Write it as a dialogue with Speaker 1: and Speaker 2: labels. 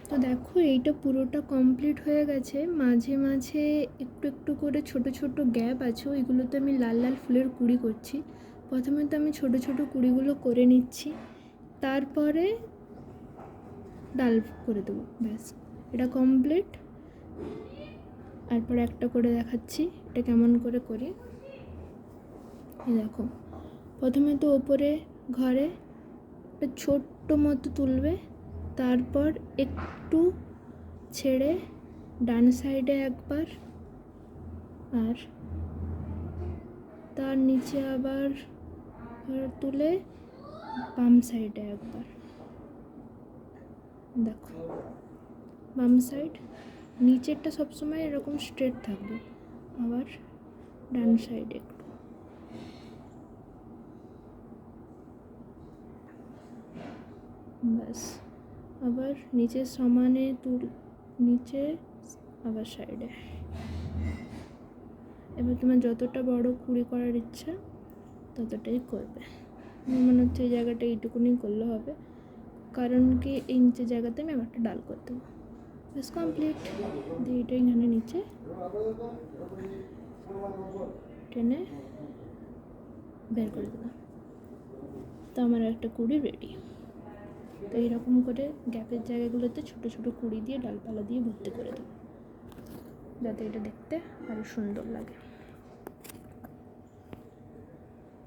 Speaker 1: তো দেখো এইটা পুরোটা কমপ্লিট হয়ে গেছে। মাঝে মাঝে একটু একটু করে ছোট ছোট গ্যাপ আছে, ওইগুলোতে আমি লাল লাল ফুলের কুঁড়ি করছি। প্রথমে তো আমি ছোট ছোট কুঁড়িগুলো করে নিচ্ছি, তারপরে ডাল করে দেবো, ব্যাস এটা কমপ্লিট। তারপর একটা করে দেখাচ্ছি এটা কেমন করে করি। দেখো প্রথমে তো ওপরে ঘরে একটা ছোট্ট মতো তুলবে, তারপর একটু ছেড়ে ডান সাইডে একবার, আর তার নিচে আবার তুলে বাম সাইডে একবার। দেখো বাম সাইড, নিচেরটা সবসময় এরকম স্ট্রেট থাকবে, আবার ডান সাইডে একটু। ব্যাস আবার নিচে সমানে নিচে আবার সাইডে। এবার তোমার যতটা বড় কুঁড়ি করার ইচ্ছা ততটাই করবে। মনে হচ্ছে এই জায়গাটা এইটুকুনি করলে হবে, কারণ কি এই নিচের জায়গাতে আমি আবার একটা ডাল করে দেবো। ব্যাস কমপ্লিট। দিয়ে এটা এখানে নিচে টেনে বের করে দেবো, তো আমার একটা কুঁড়ি রেডি। তো এইরকম করে গ্যাপের জায়গাগুলোতে ছোটো ছোটো কুঁড়ি দিয়ে ডালপালা দিয়ে ভর্তি করে দেবো, যাতে এটা দেখতে আরও সুন্দর লাগে।